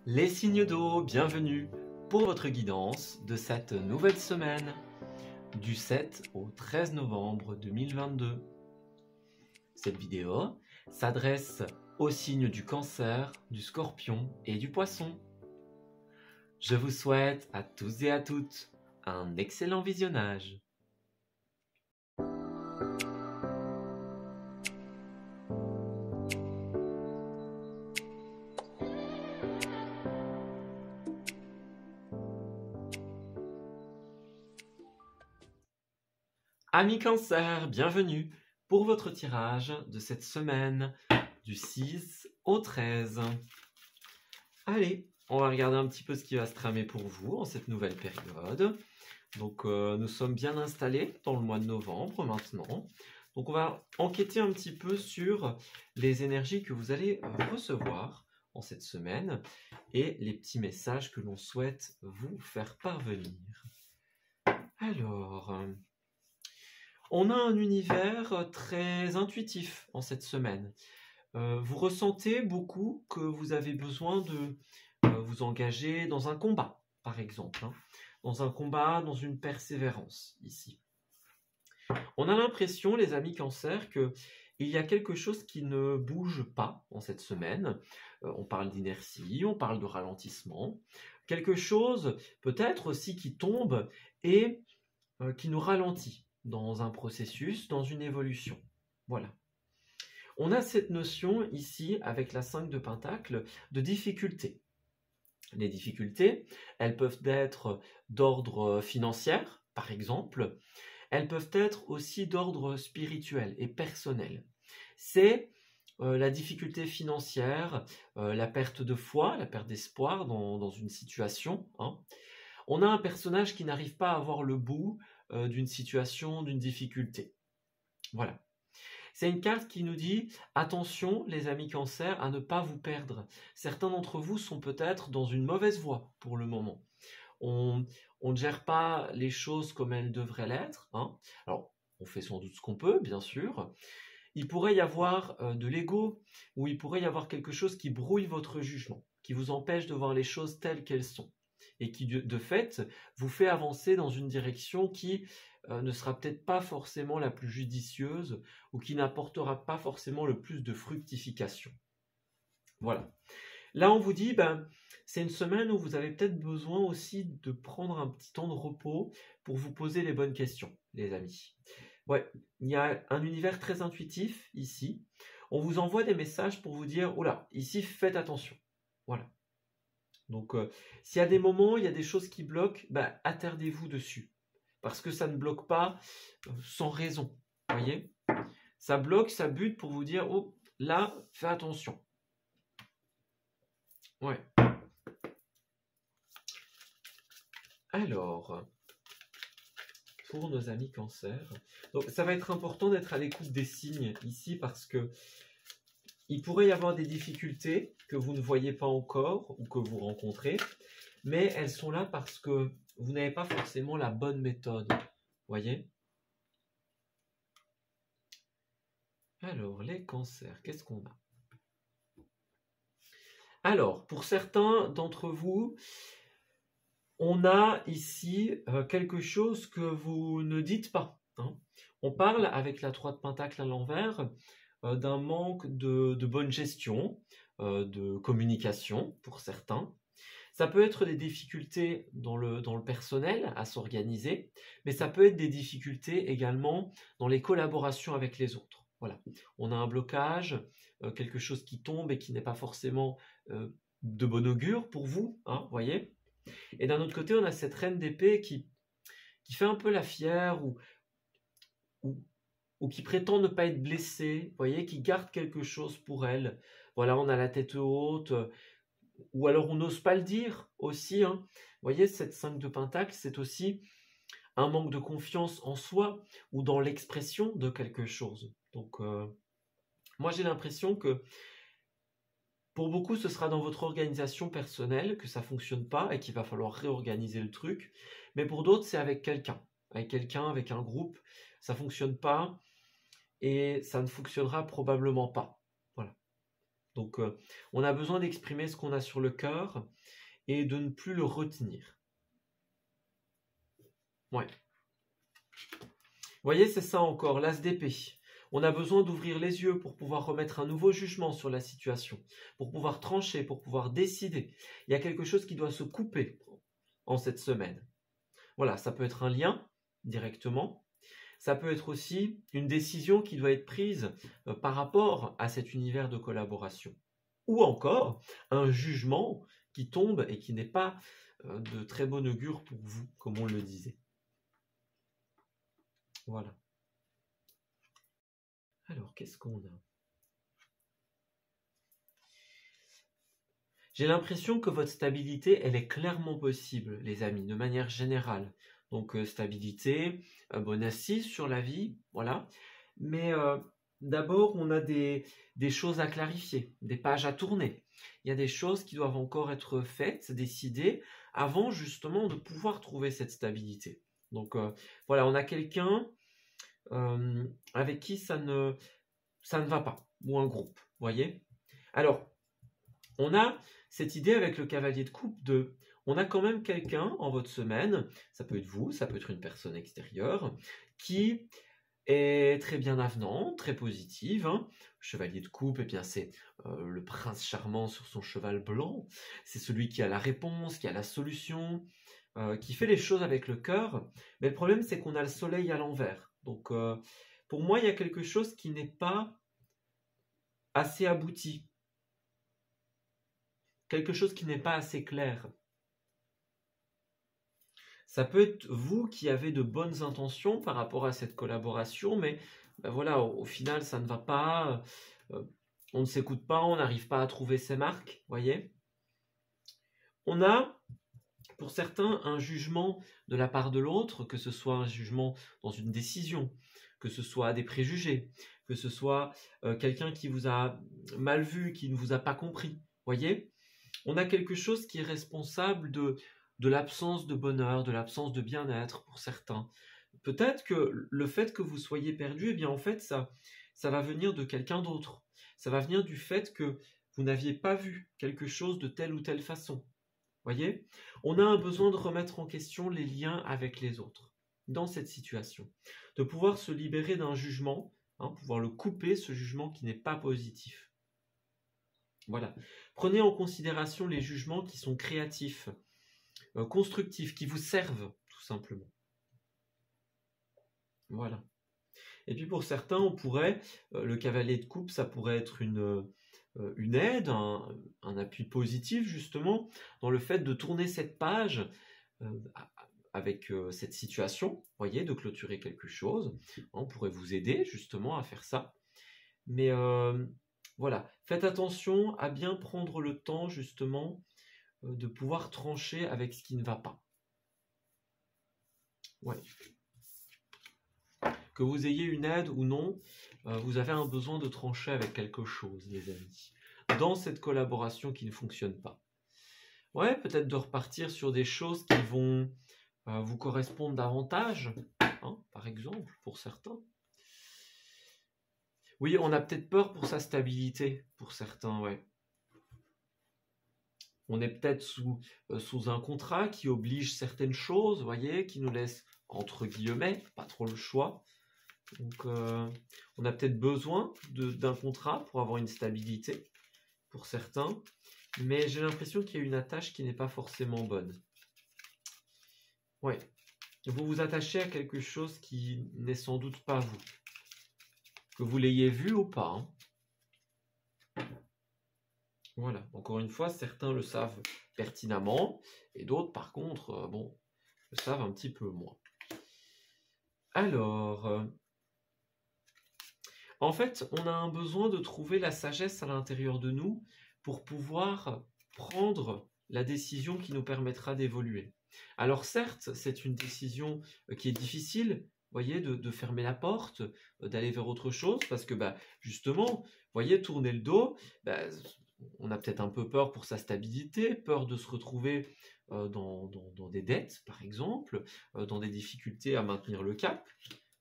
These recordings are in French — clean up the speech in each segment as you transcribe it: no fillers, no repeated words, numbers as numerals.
Les signes d'eau, bienvenue pour votre guidance de cette nouvelle semaine du 7 au 13 novembre 2022. Cette vidéo s'adresse aux signes du Cancer, du Scorpion et du Poisson. Je vous souhaite à tous et à toutes un excellent visionnage. Amis Cancer, bienvenue pour votre tirage de cette semaine du 6 au 13. Allez, on va regarder un petit peu ce qui va se tramer pour vous en cette nouvelle période. Donc nous sommes bien installés dans le mois de novembre maintenant. Donc on va enquêter un petit peu sur les énergies que vous allez recevoir en cette semaine et les petits messages que l'on souhaite vous faire parvenir. Alors, on a un univers très intuitif en cette semaine. Vous ressentez beaucoup que vous avez besoin de vous engager dans un combat, par exemple. Dans un combat, dans une persévérance, ici. On a l'impression, les amis Cancer, qu'il y a quelque chose qui ne bouge pas en cette semaine. On parle d'inertie, on parle de ralentissement. Quelque chose, peut-être aussi, qui tombe et qui nous ralentit dans un processus, dans une évolution. Voilà. On a cette notion ici, avec la 5 de Pentacle, de difficulté. Les difficultés, elles peuvent être d'ordre financier, par exemple. Elles peuvent être aussi d'ordre spirituel et personnel. C'est la difficulté financière, la perte de foi, la perte d'espoir dans une situation. On a un personnage qui n'arrive pas à voir le bout d'une situation, d'une difficulté. Voilà. C'est une carte qui nous dit « Attention, les amis Cancer, à ne pas vous perdre. Certains d'entre vous sont peut-être dans une mauvaise voie pour le moment. On ne gère pas les choses comme elles devraient l'être. Alors, on fait sans doute ce qu'on peut, bien sûr. Il pourrait y avoir de l'ego, ou il pourrait y avoir quelque chose qui brouille votre jugement, qui vous empêche de voir les choses telles qu'elles sont, et qui, de fait, vous fait avancer dans une direction qui ne sera peut-être pas forcément la plus judicieuse, ou qui n'apportera pas forcément le plus de fructification. Voilà. Là, on vous dit, c'est une semaine où vous avez peut-être besoin aussi de prendre un petit temps de repos pour vous poser les bonnes questions, les amis. Ouais, il y a un univers très intuitif ici. On vous envoie des messages pour vous dire, oula, ici, faites attention. Voilà. Donc, s'il y a des moments, il y a des choses qui bloquent, attardez-vous dessus. Parce que ça ne bloque pas sans raison. Vous voyez ? Ça bloque, ça bute pour vous dire, oh, là, fais attention. Ouais. Alors, pour nos amis Cancer, donc ça va être important d'être à l'écoute des signes ici parce que il pourrait y avoir des difficultés que vous ne voyez pas encore ou que vous rencontrez, mais elles sont là parce que vous n'avez pas forcément la bonne méthode. Voyez ? Alors, les cancers, qu'est-ce qu'on a ? Alors, pour certains d'entre vous, on a ici quelque chose que vous ne dites pas. On parle, avec la 3 de Pentacle à l'envers, d'un manque de bonne gestion, de communication pour certains. Ça peut être des difficultés dans le personnel à s'organiser, mais ça peut être des difficultés également dans les collaborations avec les autres. Voilà. On a un blocage, quelque chose qui tombe et qui n'est pas forcément de bon augure pour vous, voyez. Et d'un autre côté, on a cette reine d'épée qui fait un peu la fière ou qui prétend ne pas être blessée, voyez, qui garde quelque chose pour elle. Voilà, on a la tête haute, ou alors on n'ose pas le dire aussi. Vous voyez, cette 5 de Pentacle, c'est aussi un manque de confiance en soi ou dans l'expression de quelque chose. Donc, moi j'ai l'impression que pour beaucoup, ce sera dans votre organisation personnelle que ça ne fonctionne pas et qu'il va falloir réorganiser le truc. Mais pour d'autres, c'est avec quelqu'un, avec un groupe. Ça ne fonctionne pas et ça ne fonctionnera probablement pas. Voilà. Donc, on a besoin d'exprimer ce qu'on a sur le cœur et de ne plus le retenir. Ouais. Vous voyez, c'est ça encore, l'as d'épée. On a besoin d'ouvrir les yeux pour pouvoir remettre un nouveau jugement sur la situation, pour pouvoir trancher, pour pouvoir décider. Il y a quelque chose qui doit se couper en cette semaine. Voilà, ça peut être un lien directement. Ça peut être aussi une décision qui doit être prise par rapport à cet univers de collaboration. Ou encore un jugement qui tombe et qui n'est pas de très bon augure pour vous, comme on le disait. Voilà. Alors, qu'est-ce qu'on a? J'ai l'impression que votre stabilité, elle est clairement possible, les amis, de manière générale. Donc, stabilité, bonne assise sur la vie, voilà. Mais d'abord, on a des choses à clarifier, des pages à tourner. Il y a des choses qui doivent encore être faites, décidées, avant justement de pouvoir trouver cette stabilité. Donc, voilà, on a quelqu'un avec qui ça ne va pas, ou un groupe, voyez? Alors, on a cette idée avec le cavalier de coupe on a quand même quelqu'un en votre semaine, ça peut être vous, ça peut être une personne extérieure, qui est très bien avenant, très positive. Hein. Chevalier de coupe, eh bien c'est le prince charmant sur son cheval blanc, c'est celui qui a la réponse, qui a la solution, qui fait les choses avec le cœur. Mais le problème, c'est qu'on a le soleil à l'envers. Donc, pour moi, il y a quelque chose qui n'est pas assez abouti. Quelque chose qui n'est pas assez clair. Ça peut être vous qui avez de bonnes intentions par rapport à cette collaboration, mais ben voilà, au final, ça ne va pas, on ne s'écoute pas, on n'arrive pas à trouver ses marques, voyez. On a, pour certains, un jugement de la part de l'autre, que ce soit un jugement dans une décision, que ce soit des préjugés, que ce soit quelqu'un qui vous a mal vu, qui ne vous a pas compris, voyez. On a quelque chose qui est responsable de l'absence de bonheur, de l'absence de bien-être pour certains. Peut-être que le fait que vous soyez perdu, eh bien en fait, ça va venir de quelqu'un d'autre. Ça va venir du fait que vous n'aviez pas vu quelque chose de telle ou telle façon. Voyez ? On a un besoin de remettre en question les liens avec les autres dans cette situation. De pouvoir se libérer d'un jugement, pouvoir le couper, ce jugement qui n'est pas positif. Voilà. Prenez en considération les jugements qui sont créatifs, constructifs, qui vous servent, tout simplement. Voilà. Et puis pour certains, on pourrait, le cavalier de coupe, ça pourrait être une aide, un appui positif, justement, dans le fait de tourner cette page avec cette situation, voyez, de clôturer quelque chose. On pourrait vous aider, justement, à faire ça. Mais voilà, faites attention à bien prendre le temps, justement, de pouvoir trancher avec ce qui ne va pas. Ouais. Que vous ayez une aide ou non, vous avez un besoin de trancher avec quelque chose, les amis, dans cette collaboration qui ne fonctionne pas. Ouais, peut-être de repartir sur des choses qui vont vous correspondre davantage, par exemple, pour certains. Oui, on a peut-être peur pour sa stabilité, pour certains, ouais. On est peut-être sous un contrat qui oblige certaines choses, vous voyez, qui nous laisse, entre guillemets, pas trop le choix. Donc, on a peut-être besoin d'un contrat pour avoir une stabilité, pour certains. Mais j'ai l'impression qu'il y a une attache qui n'est pas forcément bonne. Ouais. Vous vous attachez à quelque chose qui n'est sans doute pas vous. Que vous l'ayez vu ou pas. Voilà. Encore une fois, certains le savent pertinemment. Et d'autres, par contre, le savent un petit peu moins. Alors, en fait, on a un besoin de trouver la sagesse à l'intérieur de nous pour pouvoir prendre la décision qui nous permettra d'évoluer. Alors certes, c'est une décision qui est difficile, voyez, de fermer la porte, d'aller vers autre chose, parce que justement, voyez, tourner le dos, on a peut-être un peu peur pour sa stabilité, peur de se retrouver dans des dettes, par exemple, dans des difficultés à maintenir le cap.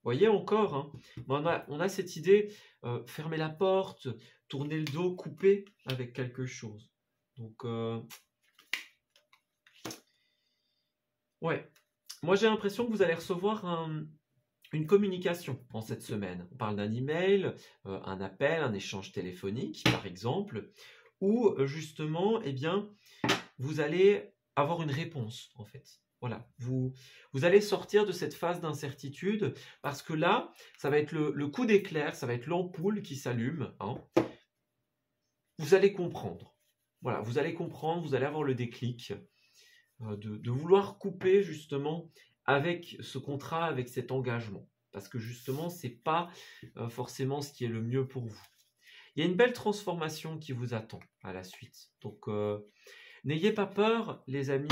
Voyez encore, on a cette idée, fermer la porte, tourner le dos, couper avec quelque chose. Donc, ouais. Moi, j'ai l'impression que vous allez recevoir une communication en cette semaine. On parle d'un email, un appel, un échange téléphonique, par exemple, où justement, eh bien, vous allez avoir une réponse, en fait. Voilà, vous allez sortir de cette phase d'incertitude parce que là, ça va être le coup d'éclair, ça va être l'ampoule qui s'allume. Hein. Vous allez comprendre. Voilà, vous allez comprendre, vous allez avoir le déclic de vouloir couper justement avec ce contrat, avec cet engagement. Parce que justement, ce n'est pas forcément ce qui est le mieux pour vous. Il y a une belle transformation qui vous attend à la suite. Donc, n'ayez pas peur, les amis,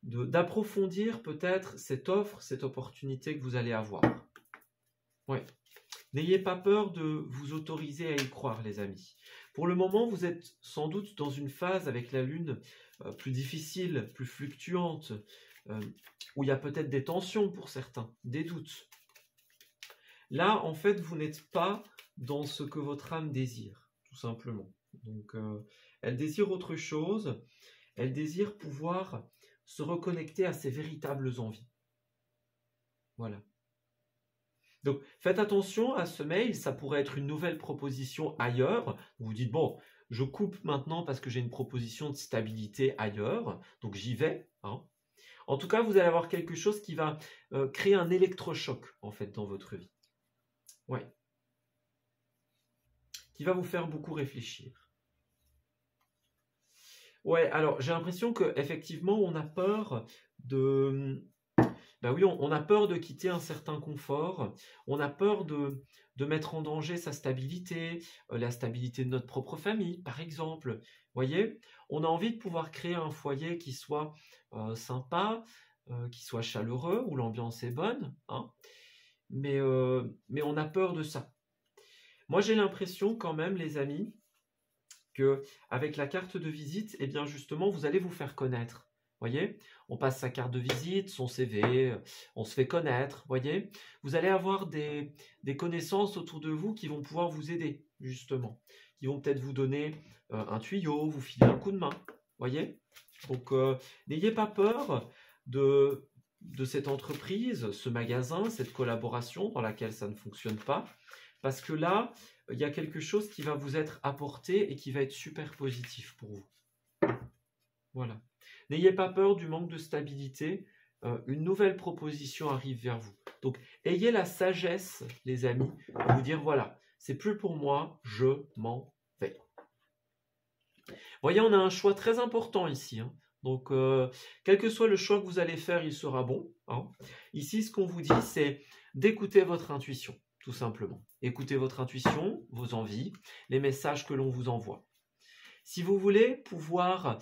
d'approfondir peut-être cette offre, cette opportunité que vous allez avoir. Ouais. N'ayez pas peur de vous autoriser à y croire, les amis. Pour le moment, vous êtes sans doute dans une phase avec la Lune plus difficile, plus fluctuante, où il y a peut-être des tensions pour certains, des doutes. Là, en fait, vous n'êtes pas dans ce que votre âme désire, tout simplement. Donc, elle désire autre chose. Elle désire pouvoir se reconnecter à ses véritables envies. Voilà. Donc, faites attention à ce mail, ça pourrait être une nouvelle proposition ailleurs. Vous vous dites, bon, je coupe maintenant parce que j'ai une proposition de stabilité ailleurs, donc j'y vais. Hein. En tout cas, vous allez avoir quelque chose qui va créer un électrochoc, en fait, dans votre vie. Ouais. Qui va vous faire beaucoup réfléchir. Ouais, alors j'ai l'impression qu'effectivement, on a peur de... Ben oui, on a peur de quitter un certain confort, on a peur de mettre en danger sa stabilité, la stabilité de notre propre famille, par exemple. Vous voyez, on a envie de pouvoir créer un foyer qui soit sympa, qui soit chaleureux, où l'ambiance est bonne, hein, mais on a peur de ça. Moi, j'ai l'impression quand même, les amis, qu'avec la carte de visite, eh bien justement, vous allez vous faire connaître. Voyez, on passe sa carte de visite, son CV, on se fait connaître, voyez. Vous allez avoir des connaissances autour de vous qui vont pouvoir vous aider, justement. Qui vont peut-être vous donner un tuyau, vous filer un coup de main, voyez. Donc, n'ayez pas peur de cette entreprise, ce magasin, cette collaboration dans laquelle ça ne fonctionne pas. Parce que là, il y a quelque chose qui va vous être apporté et qui va être super positif pour vous. Voilà. N'ayez pas peur du manque de stabilité. Une nouvelle proposition arrive vers vous. Donc, ayez la sagesse, les amis, de vous dire, voilà, c'est plus pour moi, je m'en vais. Vous voyez, on a un choix très important ici. Hein. Donc, quel que soit le choix que vous allez faire, il sera bon. Hein. Ici, ce qu'on vous dit, c'est d'écouter votre intuition, tout simplement. Écoutez votre intuition, vos envies, les messages que l'on vous envoie. Si vous voulez pouvoir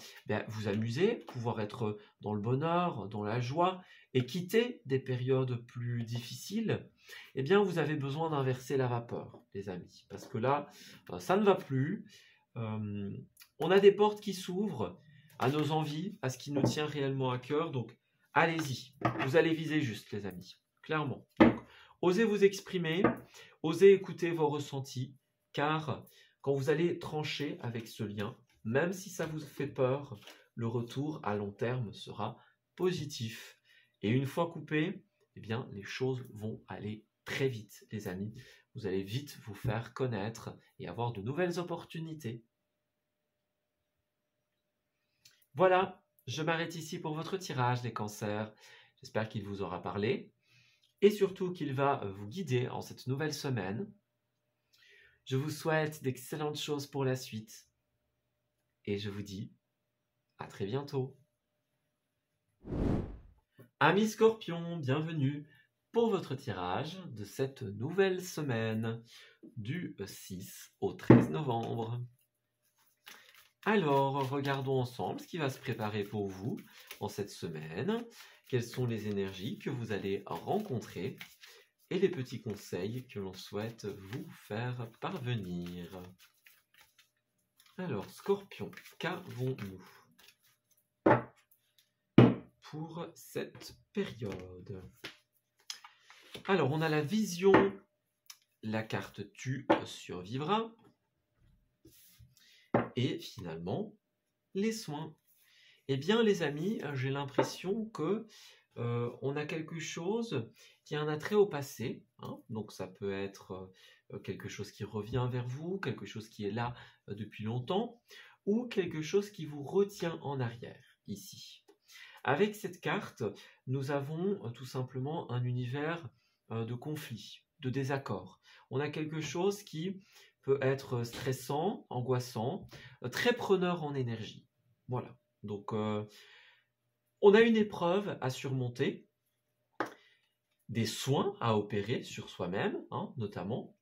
vous amuser, pouvoir être dans le bonheur, dans la joie et quitter des périodes plus difficiles, eh bien vous avez besoin d'inverser la vapeur, les amis. Parce que là, ça ne va plus. On a des portes qui s'ouvrent à nos envies, à ce qui nous tient réellement à cœur. Donc, allez-y. Vous allez viser juste, les amis. Clairement. Donc, osez vous exprimer, osez écouter vos ressentis, car quand vous allez trancher avec ce lien, même si ça vous fait peur, le retour à long terme sera positif. Et une fois coupé, eh bien, les choses vont aller très vite, les amis. Vous allez vite vous faire connaître et avoir de nouvelles opportunités. Voilà, je m'arrête ici pour votre tirage, les cancers. J'espère qu'il vous aura parlé et surtout qu'il va vous guider en cette nouvelle semaine. Je vous souhaite d'excellentes choses pour la suite et je vous dis à très bientôt. Amis Scorpions, bienvenue pour votre tirage de cette nouvelle semaine du 6 au 13 novembre. Alors, regardons ensemble ce qui va se préparer pour vous en cette semaine. Quelles sont les énergies que vous allez rencontrer et les petits conseils que l'on souhaite vous faire parvenir. Alors, Scorpion, qu'avons-nous pour cette période? Alors, on a la vision, la carte Tu survivras. et finalement, les soins. Eh bien, les amis, j'ai l'impression que on a quelque chose qui a un attrait au passé, hein. Donc ça peut être quelque chose qui revient vers vous, quelque chose qui est là depuis longtemps, ou quelque chose qui vous retient en arrière, ici. Avec cette carte, nous avons tout simplement un univers de conflit, de désaccord. On a quelque chose qui peut être stressant, angoissant, très preneur en énergie. Voilà. Donc, on a une épreuve à surmonter, des soins à opérer sur soi-même, hein, notamment.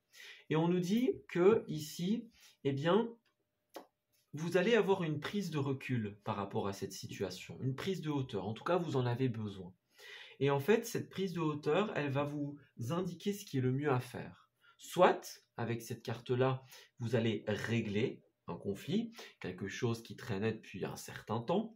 Et on nous dit que ici, eh bien, vous allez avoir une prise de recul par rapport à cette situation, une prise de hauteur. En tout cas, vous en avez besoin. Et en fait, cette prise de hauteur, elle va vous indiquer ce qui est le mieux à faire. Soit, avec cette carte-là, vous allez régler un conflit, quelque chose qui traînait depuis un certain temps.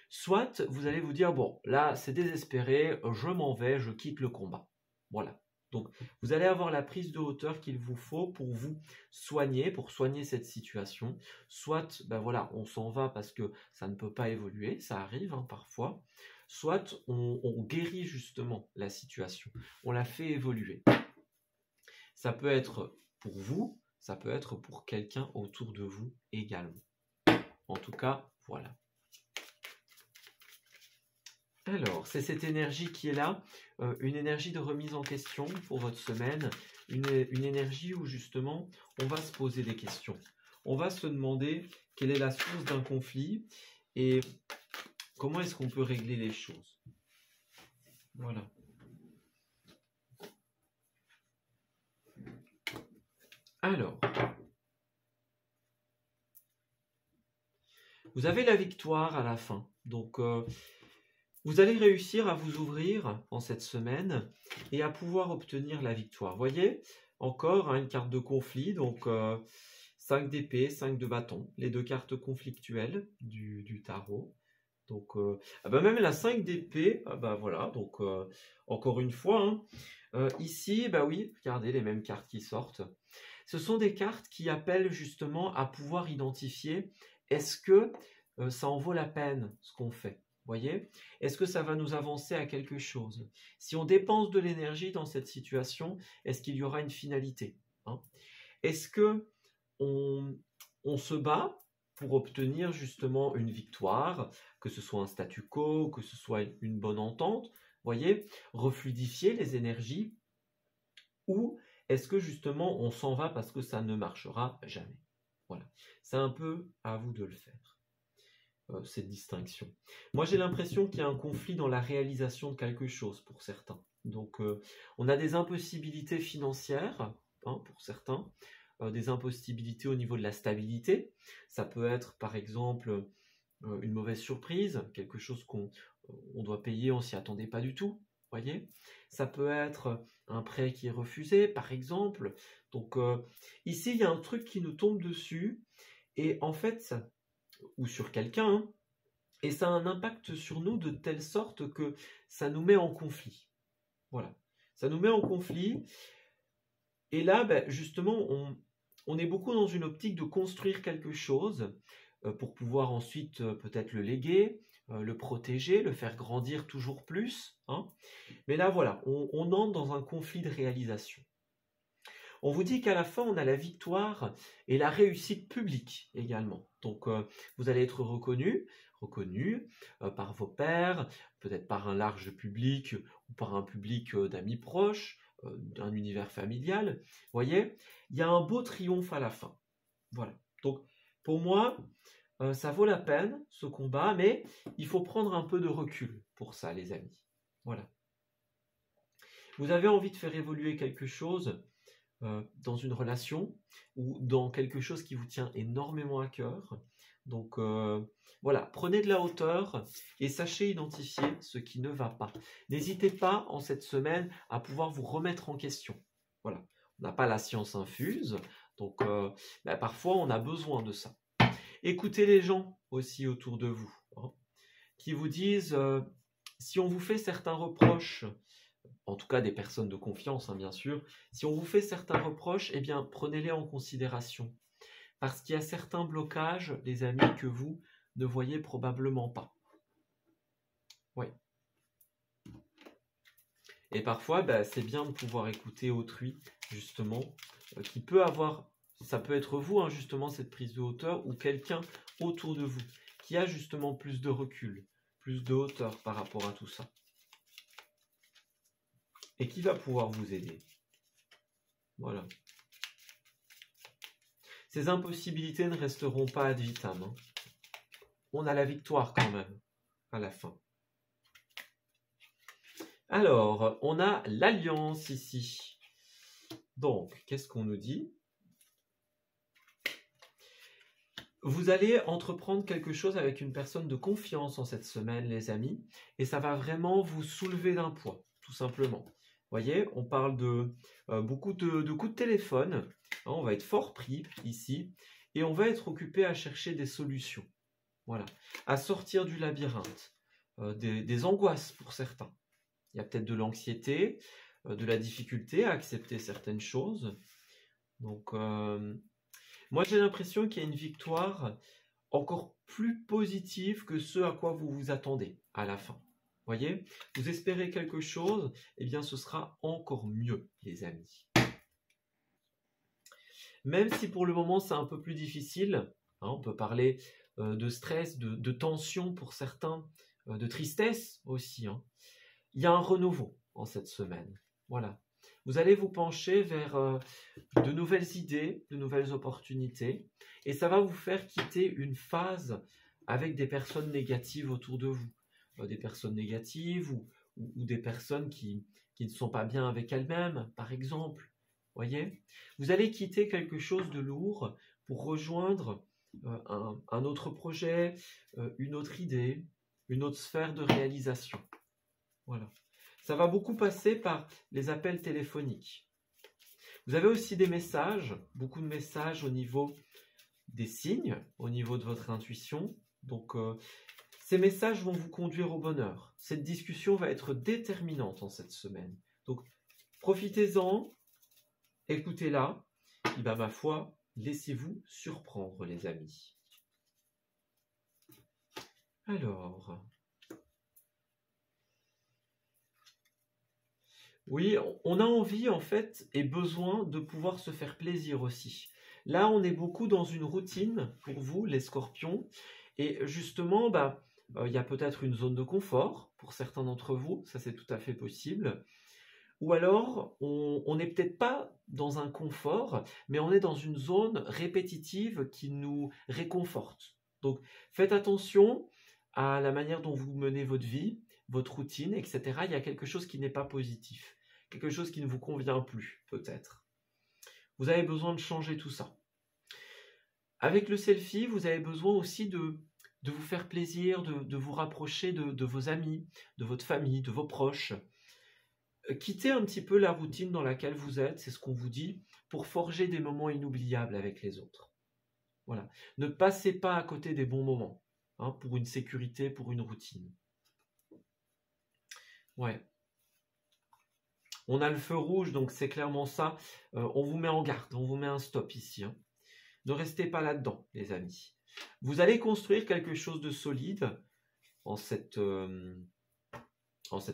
Soit, vous allez vous dire, bon, là, c'est désespéré, je m'en vais, je quitte le combat. Voilà. Donc, vous allez avoir la prise de hauteur qu'il vous faut pour vous soigner, pour soigner cette situation. Soit, ben voilà, on s'en va parce que ça ne peut pas évoluer, ça arrive hein, parfois. Soit, on guérit justement la situation, on la fait évoluer. Ça peut être pour vous, ça peut être pour quelqu'un autour de vous également. En tout cas, voilà. Alors, c'est cette énergie qui est là, une énergie de remise en question pour votre semaine, une énergie où justement on va se poser des questions. On va se demander quelle est la source d'un conflit et comment est-ce qu'on peut régler les choses. Voilà. Alors, vous avez la victoire à la fin. Donc, vous allez réussir à vous ouvrir en cette semaine et à pouvoir obtenir la victoire. Vous voyez, encore hein, une carte de conflit, donc 5 d'épée, 5 de bâton, les deux cartes conflictuelles du tarot. Donc, même la 5 d'épée, voilà, donc encore une fois, hein, ici, oui, regardez les mêmes cartes qui sortent. Ce sont des cartes qui appellent justement à pouvoir identifier est-ce que ça en vaut la peine ce qu'on fait. Voyez, est-ce que ça va nous avancer à quelque chose? Si on dépense de l'énergie dans cette situation, est-ce qu'il y aura une finalité hein? Est-ce que on se bat pour obtenir justement une victoire, que ce soit un statu quo, que ce soit une bonne entente, voyez, refluidifier les énergies, ou est-ce que justement on s'en va parce que ça ne marchera jamais? Voilà, c'est un peu à vous de le faire. Cette distinction. Moi, j'ai l'impression qu'il y a un conflit dans la réalisation de quelque chose pour certains. Donc, on a des impossibilités financières hein, pour certains, des impossibilités au niveau de la stabilité. Ça peut être, par exemple, une mauvaise surprise, quelque chose qu'on doit payer, on s'y attendait pas du tout. Voyez, ça peut être un prêt qui est refusé, par exemple. Donc, ici, il y a un truc qui nous tombe dessus. Et en fait, ou sur quelqu'un, hein, et ça a un impact sur nous de telle sorte que ça nous met en conflit. Voilà, ça nous met en conflit, et là, justement, on est beaucoup dans une optique de construire quelque chose pour pouvoir ensuite peut-être le léguer, le protéger, le faire grandir toujours plus. Hein. Mais là, voilà, on entre dans un conflit de réalisation. On vous dit qu'à la fin, on a la victoire et la réussite publique également. Donc, vous allez être reconnu par vos pairs, peut-être par un large public ou par un public d'amis proches, d'un univers familial. Vous voyez, il y a un beau triomphe à la fin. Voilà. Donc, pour moi, ça vaut la peine, ce combat, mais il faut prendre un peu de recul pour ça, les amis. Voilà. Vous avez envie de faire évoluer quelque chose dans une relation ou dans quelque chose qui vous tient énormément à cœur. Donc voilà, prenez de la hauteur et sachez identifier ce qui ne va pas. N'hésitez pas en cette semaine à pouvoir vous remettre en question. Voilà, on n'a pas la science infuse, donc parfois on a besoin de ça. Écoutez les gens aussi autour de vous, hein, qui vous disent, si on vous fait certains reproches, en tout cas des personnes de confiance, hein, bien sûr, si on vous fait certains reproches, eh bien, prenez-les en considération. parce qu'il y a certains blocages, les amis, que vous ne voyez probablement pas. Oui. Et parfois, c'est bien de pouvoir écouter autrui, justement, qui peut avoir, ça peut être vous, hein, justement, cette prise de hauteur, ou quelqu'un autour de vous, qui a justement plus de recul, plus de hauteur par rapport à tout ça. Et qui va pouvoir vous aider. Voilà. Ces impossibilités ne resteront pas ad vitam. Hein. On a la victoire quand même, à la fin. Alors, on a l'alliance ici. Donc, qu'est-ce qu'on nous dit? Vous allez entreprendre quelque chose avec une personne de confiance en cette semaine, les amis, et ça va vraiment vous soulever d'un poids, tout simplement. Vous voyez, on parle de beaucoup de coups de téléphone, hein, on va être fort pris ici, et on va être occupé à chercher des solutions, voilà, à sortir du labyrinthe, des angoisses pour certains. Il y a peut-être de l'anxiété, de la difficulté à accepter certaines choses. Donc, moi, j'ai l'impression qu'il y a une victoire encore plus positive que ce à quoi vous vous attendez à la fin. Voyez, vous espérez quelque chose, eh bien, ce sera encore mieux, les amis. Même si pour le moment, c'est un peu plus difficile, hein, on peut parler de stress, de tension pour certains, de tristesse aussi, hein. Il y a un renouveau en cette semaine. Voilà. Vous allez vous pencher vers de nouvelles idées, de nouvelles opportunités, et ça va vous faire quitter une phase avec des personnes négatives autour de vous. Des personnes négatives ou des personnes qui ne sont pas bien avec elles-mêmes, par exemple. Voyez ? Vous allez quitter quelque chose de lourd pour rejoindre un autre projet, une autre idée, une autre sphère de réalisation. Voilà. Ça va beaucoup passer par les appels téléphoniques. Vous avez aussi des messages, beaucoup de messages au niveau des signes, au niveau de votre intuition. Donc, ces messages vont vous conduire au bonheur. Cette discussion va être déterminante en cette semaine. Donc, profitez-en, écoutez-la. Et ma foi, laissez-vous surprendre, les amis. Alors... Oui, on a envie en fait et besoin de pouvoir se faire plaisir aussi. Là, on est beaucoup dans une routine pour vous, les scorpions. Et justement, il y a peut-être une zone de confort pour certains d'entre vous, ça c'est tout à fait possible. Ou alors, on n'est peut-être pas dans un confort, mais on est dans une zone répétitive qui nous réconforte. Donc, faites attention à la manière dont vous menez votre vie, votre routine, etc. Il y a quelque chose qui n'est pas positif. Quelque chose qui ne vous convient plus, peut-être. Vous avez besoin de changer tout ça. Avec le selfie, vous avez besoin aussi de vous faire plaisir, de vous rapprocher de vos amis, de votre famille, de vos proches. Quittez un petit peu la routine dans laquelle vous êtes, c'est ce qu'on vous dit, pour forger des moments inoubliables avec les autres. Voilà. Ne passez pas à côté des bons moments, hein, pour une sécurité, pour une routine. Ouais. On a le feu rouge, donc c'est clairement ça. On vous met en garde, on vous met un stop ici. Hein. Ne restez pas là-dedans, les amis. Vous allez construire quelque chose de solide en cette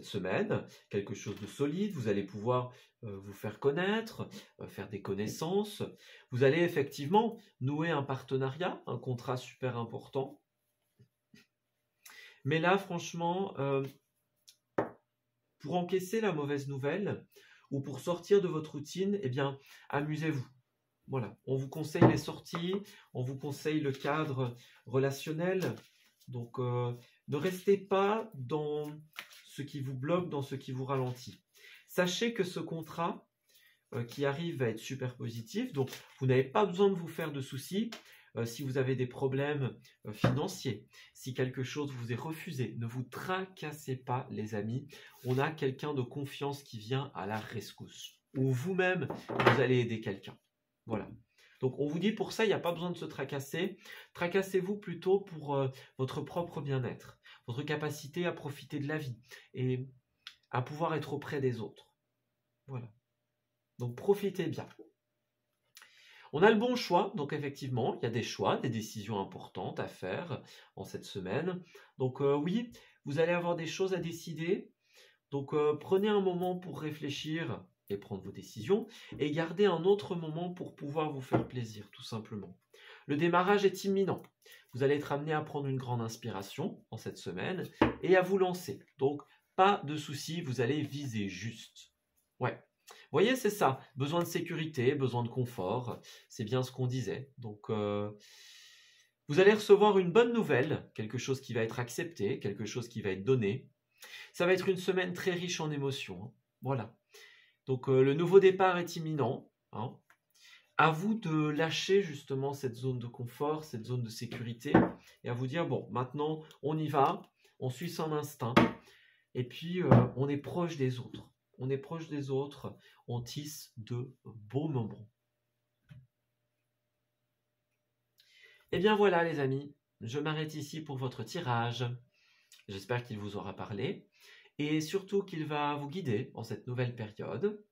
semaine. Quelque chose de solide. Vous allez pouvoir vous faire connaître, faire des connaissances. Vous allez effectivement nouer un partenariat, un contrat super important. Mais là, franchement... pour encaisser la mauvaise nouvelle ou pour sortir de votre routine, eh bien, amusez-vous. Voilà, on vous conseille les sorties, on vous conseille le cadre relationnel. Donc, ne restez pas dans ce qui vous bloque, dans ce qui vous ralentit. Sachez que ce contrat qui arrive va être super positif. Donc, vous n'avez pas besoin de vous faire de soucis. Si vous avez des problèmes financiers, si quelque chose vous est refusé, ne vous tracassez pas, les amis. On a quelqu'un de confiance qui vient à la rescousse. Ou vous-même, vous allez aider quelqu'un. Voilà. Donc, on vous dit pour ça, il n'y a pas besoin de se tracasser. Tracassez-vous plutôt pour votre propre bien-être, votre capacité à profiter de la vie et à pouvoir être auprès des autres. Voilà. Donc, profitez bien. On a le bon choix, donc effectivement, il y a des choix, des décisions importantes à faire en cette semaine. Donc oui, vous allez avoir des choses à décider. Donc prenez un moment pour réfléchir et prendre vos décisions et gardez un autre moment pour pouvoir vous faire plaisir, tout simplement. Le démarrage est imminent. Vous allez être amené à prendre une grande inspiration en cette semaine et à vous lancer. Donc pas de souci, vous allez viser juste. Ouais. Vous voyez, c'est ça. Besoin de sécurité, besoin de confort. C'est bien ce qu'on disait. Donc, vous allez recevoir une bonne nouvelle, quelque chose qui va être accepté, quelque chose qui va être donné. Ça va être une semaine très riche en émotions, hein. Voilà. Donc, le nouveau départ est imminent, hein. À vous de lâcher justement cette zone de confort, cette zone de sécurité, et à vous dire, bon, maintenant, on y va, on suit son instinct, et puis on est proche des autres. On est proche des autres, on tisse de beaux moments. Et bien voilà les amis, je m'arrête ici pour votre tirage. J'espère qu'il vous aura parlé et surtout qu'il va vous guider en cette nouvelle période.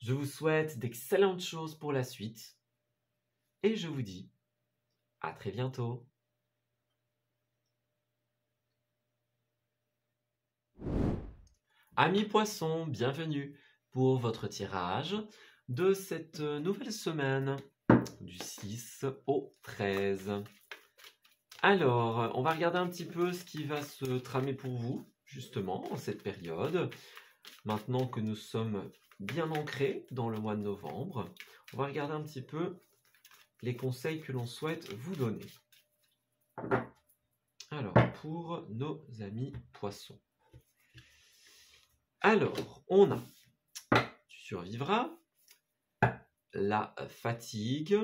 Je vous souhaite d'excellentes choses pour la suite et je vous dis à très bientôt. Amis poissons, bienvenue pour votre tirage de cette nouvelle semaine du 6 au 13. Alors, on va regarder un petit peu ce qui va se tramer pour vous, justement, en cette période. Maintenant que nous sommes bien ancrés dans le mois de novembre, on va regarder un petit peu les conseils que l'on souhaite vous donner. Alors, pour nos amis poissons. Alors, on a, tu survivras, la fatigue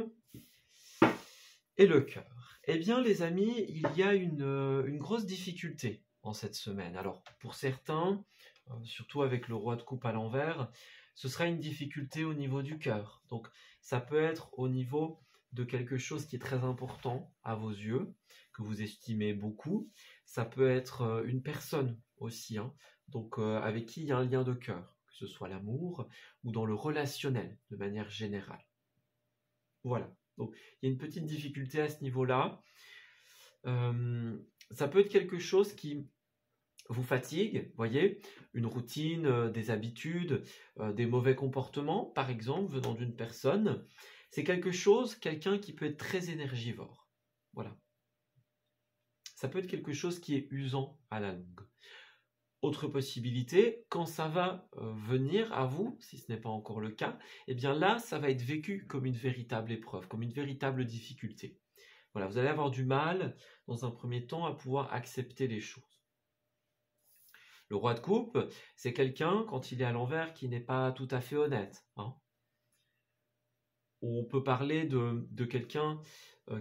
et le cœur. Eh bien, les amis, il y a une grosse difficulté en cette semaine. Alors, pour certains, surtout avec le roi de coupe à l'envers, ce sera une difficulté au niveau du cœur. Donc, ça peut être au niveau de quelque chose qui est très important à vos yeux, que vous estimez beaucoup. Ça peut être une personne aussi, hein, donc avec qui il y a un lien de cœur, que ce soit l'amour ou dans le relationnel de manière générale. Voilà, donc il y a une petite difficulté à ce niveau-là. Ça peut être quelque chose qui vous fatigue, voyez, une routine, des habitudes, des mauvais comportements, par exemple, venant d'une personne. C'est quelque chose, quelqu'un qui peut être très énergivore. Voilà. Ça peut être quelque chose qui est usant à la longue. Autre possibilité, quand ça va venir à vous, si ce n'est pas encore le cas, eh bien là, ça va être vécu comme une véritable épreuve, comme une véritable difficulté. Voilà, vous allez avoir du mal, dans un premier temps, à pouvoir accepter les choses. Le roi de coupe, c'est quelqu'un, quand il est à l'envers, qui n'est pas tout à fait honnête, hein. On peut parler de quelqu'un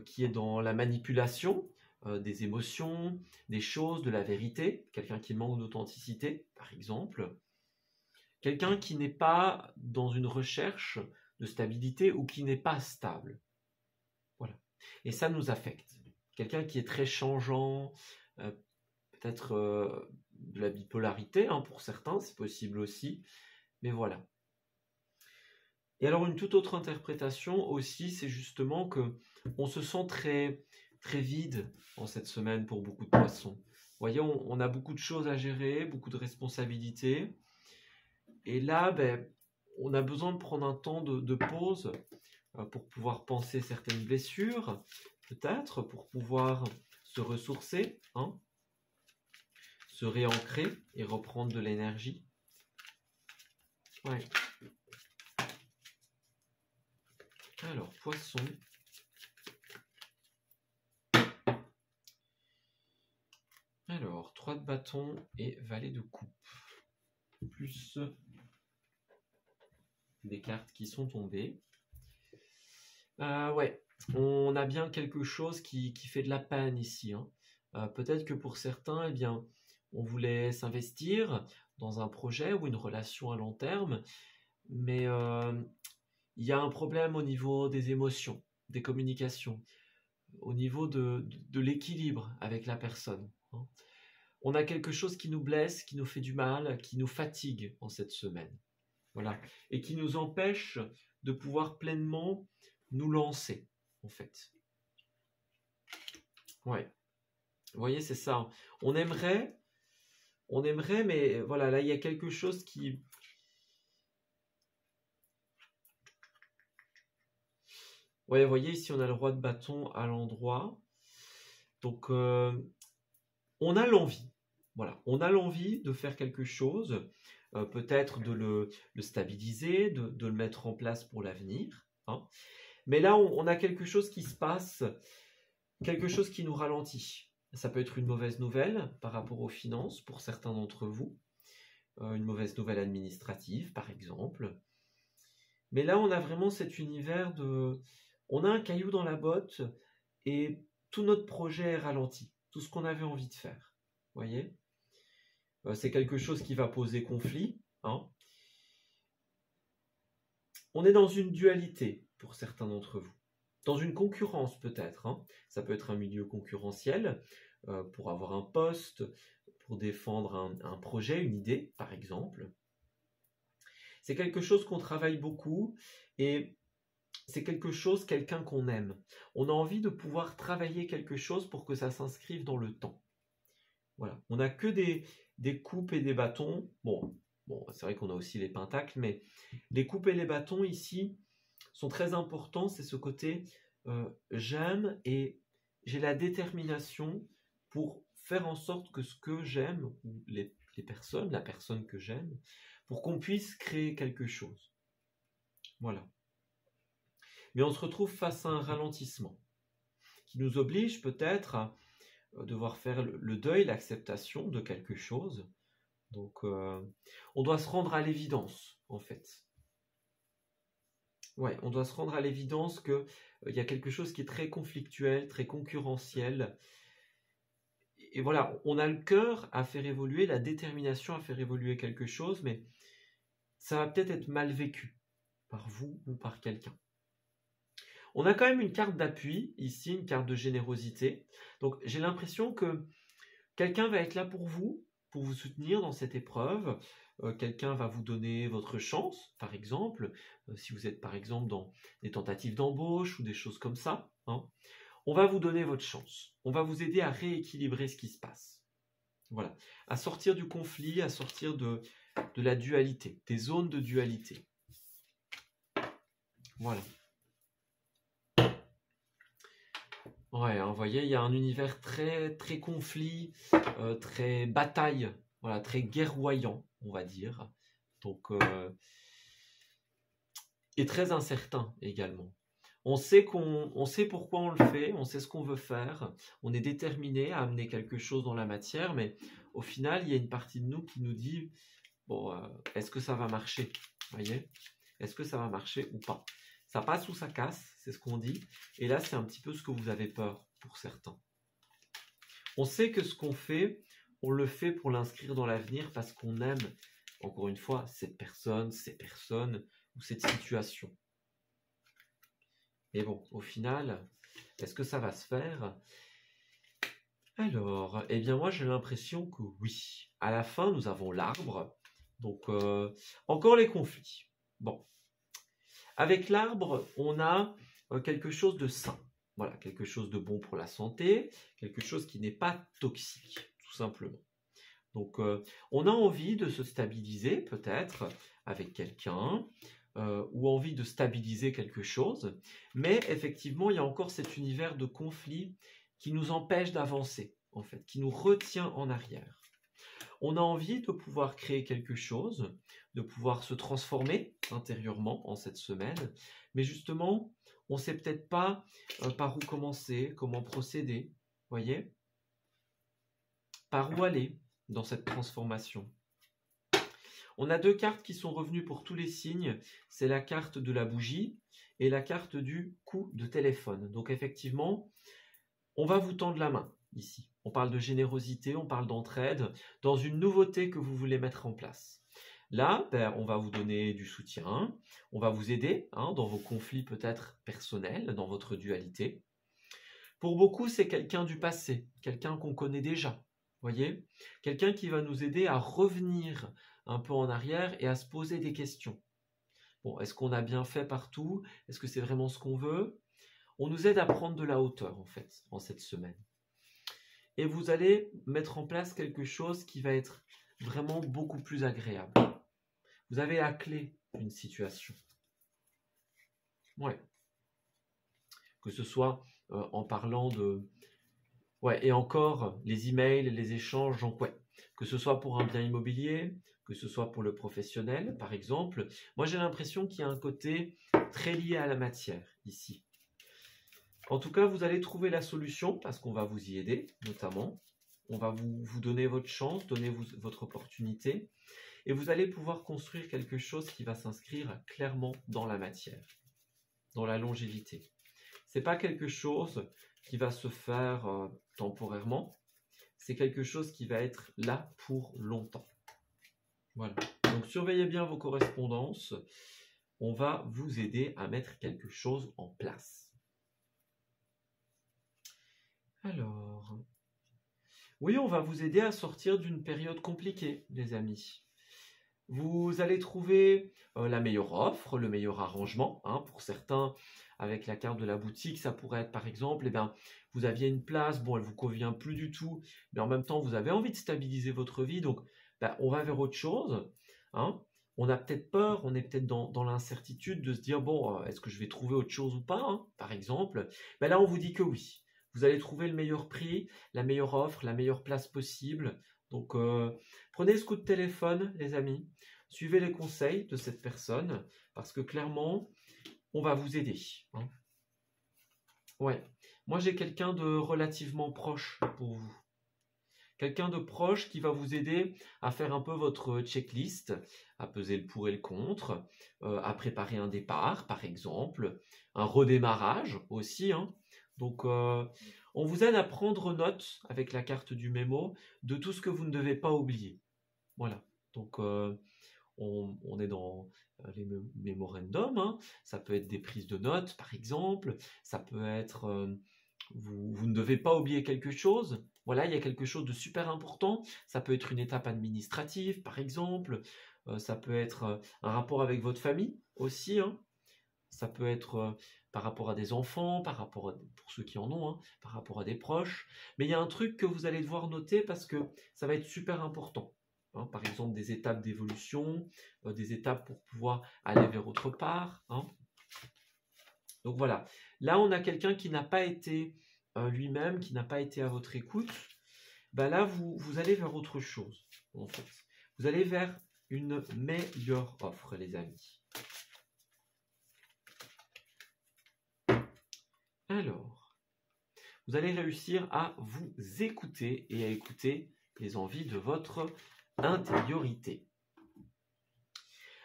qui est dans la manipulation des émotions, des choses, de la vérité, quelqu'un qui manque d'authenticité, par exemple. Quelqu'un qui n'est pas dans une recherche de stabilité ou qui n'est pas stable. Voilà. Et ça nous affecte. Quelqu'un qui est très changeant, peut-être de la bipolarité, hein, pour certains, c'est possible aussi. Mais voilà. Et alors une toute autre interprétation aussi, c'est justement que on se sent très, très vide en cette semaine pour beaucoup de poissons. Vous voyez, on a beaucoup de choses à gérer, beaucoup de responsabilités. Et là, on a besoin de prendre un temps de pause pour pouvoir penser certaines blessures, peut-être, pour pouvoir se ressourcer, hein, se réancrer et reprendre de l'énergie. Ouais. Alors, poisson. Alors, 3 de bâton et valet de coupe. Plus des cartes qui sont tombées. Ouais, on a bien quelque chose qui fait de la peine ici, hein. Peut-être que pour certains, eh bien, on voulait s'investir dans un projet ou une relation à long terme, mais il y a un problème au niveau des émotions, des communications, au niveau de l'équilibre avec la personne, hein. On a quelque chose qui nous blesse, qui nous fait du mal, qui nous fatigue en cette semaine. Voilà. Et qui nous empêche de pouvoir pleinement nous lancer, en fait. Ouais. Vous voyez, c'est ça. On aimerait, mais voilà, là, il y a quelque chose qui... Ouais, vous voyez, ici, on a le roi de bâton à l'endroit. Donc, on a l'envie. Voilà, on a l'envie de faire quelque chose, peut-être de le stabiliser, de le mettre en place pour l'avenir. Hein. Mais là, on a quelque chose qui se passe, quelque chose qui nous ralentit. Ça peut être une mauvaise nouvelle par rapport aux finances pour certains d'entre vous, une mauvaise nouvelle administrative, par exemple. Mais là, on a vraiment cet univers de... On a un caillou dans la botte et tout notre projet est ralenti, tout ce qu'on avait envie de faire. Vous voyez ? C'est quelque chose qui va poser conflit. Hein. On est dans une dualité pour certains d'entre vous. Dans une concurrence peut-être. Hein. Ça peut être un milieu concurrentiel pour avoir un poste, pour défendre un projet, une idée, par exemple. C'est quelque chose qu'on travaille beaucoup et c'est quelque chose, quelqu'un qu'on aime. On a envie de pouvoir travailler quelque chose pour que ça s'inscrive dans le temps. Voilà. On n'a que des coupes et des bâtons. Bon, c'est vrai qu'on a aussi les pentacles, mais les coupes et les bâtons ici sont très importants. C'est ce côté j'aime et j'ai la détermination pour faire en sorte que ce que j'aime, ou les personnes, la personne que j'aime, pour qu'on puisse créer quelque chose. Voilà. Mais on se retrouve face à un ralentissement qui nous oblige peut-être à devoir faire le deuil, l'acceptation de quelque chose. Donc, on doit se rendre à l'évidence, en fait. Ouais, on doit se rendre à l'évidence qu'il y a quelque chose qui est très conflictuel, très concurrentiel. Et voilà, on a le cœur à faire évoluer, la détermination à faire évoluer quelque chose, mais ça va peut-être être mal vécu par vous ou par quelqu'un. On a quand même une carte d'appui, ici, une carte de générosité. Donc, j'ai l'impression que quelqu'un va être là pour vous soutenir dans cette épreuve. Quelqu'un va vous donner votre chance, par exemple, si vous êtes, par exemple, dans des tentatives d'embauche ou des choses comme ça. Hein. On va vous donner votre chance. On va vous aider à rééquilibrer ce qui se passe. Voilà. À sortir du conflit, à sortir de la dualité, des zones de dualité. Voilà. Ouais, hein, vous voyez, il y a un univers très, très conflit, très bataille, voilà, très guerroyant, on va dire. Donc, et très incertain également. On sait pourquoi on le fait, on sait ce qu'on veut faire, on est déterminé à amener quelque chose dans la matière, mais au final, il y a une partie de nous qui nous dit, bon, est-ce que ça va marcher? Vous voyez? Est-ce que ça va marcher ou pas? Ça passe ou ça casse, c'est ce qu'on dit. Et là, c'est un petit peu ce que vous avez peur pour certains. On sait que ce qu'on fait, on le fait pour l'inscrire dans l'avenir parce qu'on aime, encore une fois, cette personne, ces personnes ou cette situation. Mais bon, au final, est-ce que ça va se faire? Alors, eh bien moi j'ai l'impression que oui. À la fin, nous avons l'arbre. Donc, encore les conflits. Bon. Avec l'arbre, on a quelque chose de sain. Voilà, quelque chose de bon pour la santé, quelque chose qui n'est pas toxique, tout simplement. Donc, on a envie de se stabiliser, peut-être, avec quelqu'un, ou envie de stabiliser quelque chose, mais effectivement, il y a encore cet univers de conflit qui nous empêche d'avancer, en fait, qui nous retient en arrière. On a envie de pouvoir créer quelque chose, de pouvoir se transformer intérieurement en cette semaine, mais justement, on ne sait peut-être pas par où commencer, comment procéder, voyez, par où aller dans cette transformation. On a deux cartes qui sont revenues pour tous les signes, c'est la carte de la bougie et la carte du coup de téléphone. Donc effectivement, on va vous tendre la main ici. On parle de générosité, on parle d'entraide, dans une nouveauté que vous voulez mettre en place. Là, on va vous donner du soutien, on va vous aider dans vos conflits peut-être personnels, dans votre dualité. Pour beaucoup, c'est quelqu'un du passé, quelqu'un qu'on connaît déjà, voyez, quelqu'un qui va nous aider à revenir un peu en arrière et à se poser des questions. Bon, est-ce qu'on a bien fait partout? Est-ce que c'est vraiment ce qu'on veut? On nous aide à prendre de la hauteur, en fait, en cette semaine. Et vous allez mettre en place quelque chose qui va être vraiment beaucoup plus agréable. Vous avez la clé d'une situation. Ouais. Que ce soit en parlant de... Ouais, et encore, les emails, les échanges, donc ouais. Que ce soit pour un bien immobilier, que ce soit pour le professionnel, par exemple. Moi, j'ai l'impression qu'il y a un côté très lié à la matière, ici. En tout cas, vous allez trouver la solution, parce qu'on va vous y aider, notamment. On va vous donner votre chance, donner votre opportunité. Et vous allez pouvoir construire quelque chose qui va s'inscrire clairement dans la matière, dans la longévité. C'est pas quelque chose qui va se faire temporairement, c'est quelque chose qui va être là pour longtemps. Voilà. Donc surveillez bien vos correspondances. On va vous aider à mettre quelque chose en place. Alors, oui, on va vous aider à sortir d'une période compliquée, les amis. Vous allez trouver la meilleure offre, le meilleur arrangement. Pour certains, avec la carte de la boutique, ça pourrait être par exemple, vous aviez une place, bon, elle ne vous convient plus du tout, mais en même temps, vous avez envie de stabiliser votre vie, donc on va vers autre chose. On a peut-être peur, on est peut-être dans l'incertitude de se dire, bon, est-ce que je vais trouver autre chose ou pas, par exemple. Là, on vous dit que oui. Vous allez trouver le meilleur prix, la meilleure offre, la meilleure place possible. Donc, prenez ce coup de téléphone, les amis. Suivez les conseils de cette personne, parce que clairement, on va vous aider. Ouais. Moi, j'ai quelqu'un de relativement proche pour vous. Quelqu'un de proche qui va vous aider à faire un peu votre checklist, à peser le pour et le contre, à préparer un départ, par exemple, un redémarrage aussi. Donc, on vous aide à prendre note avec la carte du mémo de tout ce que vous ne devez pas oublier. Voilà. Donc, on est dans les mémorandums. Ça peut être des prises de notes, par exemple. Ça peut être... vous ne devez pas oublier quelque chose. Voilà, il y a quelque chose de super important. Ça peut être une étape administrative, par exemple. Ça peut être un rapport avec votre famille aussi. Ça peut être par rapport à des enfants, pour ceux qui en ont, par rapport à des proches. Mais il y a un truc que vous allez devoir noter parce que ça va être super important. Par exemple, des étapes d'évolution, des étapes pour pouvoir aller vers autre part. Donc voilà, là on a quelqu'un qui n'a pas été lui-même, qui n'a pas été à votre écoute. Là, vous allez vers autre chose, en fait. Vous allez vers une meilleure offre, les amis. Alors, vous allez réussir à vous écouter et à écouter les envies de votre intériorité.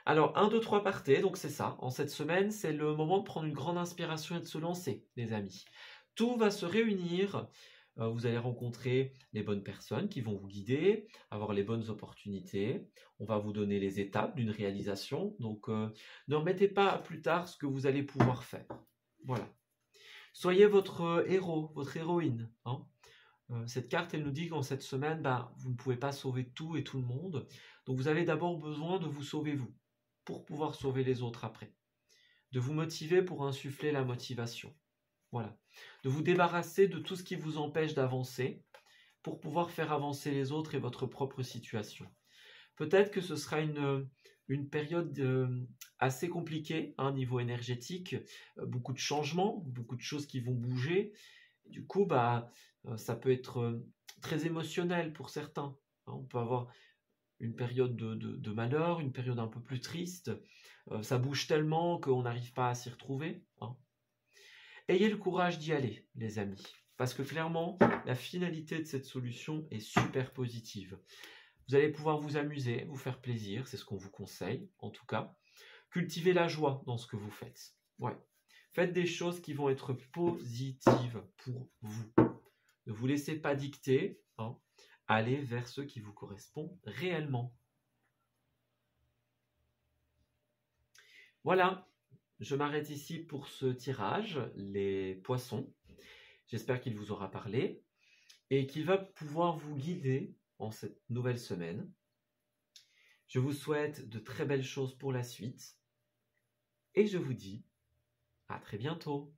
Alors, 1, 2, 3, partez, donc c'est ça. En cette semaine, c'est le moment de prendre une grande inspiration et de se lancer, les amis. Tout va se réunir. Vous allez rencontrer les bonnes personnes qui vont vous guider, avoir les bonnes opportunités. On va vous donner les étapes d'une réalisation. Donc, ne remettez pas à plus tard ce que vous allez pouvoir faire. Voilà. Soyez votre héros, votre héroïne. Cette carte, elle nous dit qu'en cette semaine, vous ne pouvez pas sauver tout et tout le monde. Donc, vous avez d'abord besoin de vous sauver vous, pour pouvoir sauver les autres après. De vous motiver pour insuffler la motivation. Voilà. De vous débarrasser de tout ce qui vous empêche d'avancer pour pouvoir faire avancer les autres et votre propre situation. Peut-être que ce sera une période assez compliquée à un niveau énergétique, beaucoup de changements, beaucoup de choses qui vont bouger. Du coup, ça peut être très émotionnel pour certains. On peut avoir une période de malheur, une période un peu plus triste. Ça bouge tellement qu'on n'arrive pas à s'y retrouver. Ayez le courage d'y aller, les amis. Parce que clairement, la finalité de cette solution est super positive. Vous allez pouvoir vous amuser, vous faire plaisir, c'est ce qu'on vous conseille, en tout cas. Cultivez la joie dans ce que vous faites. Ouais. Faites des choses qui vont être positives pour vous. Ne vous laissez pas dicter. Allez vers ce qui vous correspond réellement. Voilà. Je m'arrête ici pour ce tirage, les poissons. J'espère qu'il vous aura parlé et qu'il va pouvoir vous guider en cette nouvelle semaine. Je vous souhaite de très belles choses pour la suite. et je vous dis à très bientôt.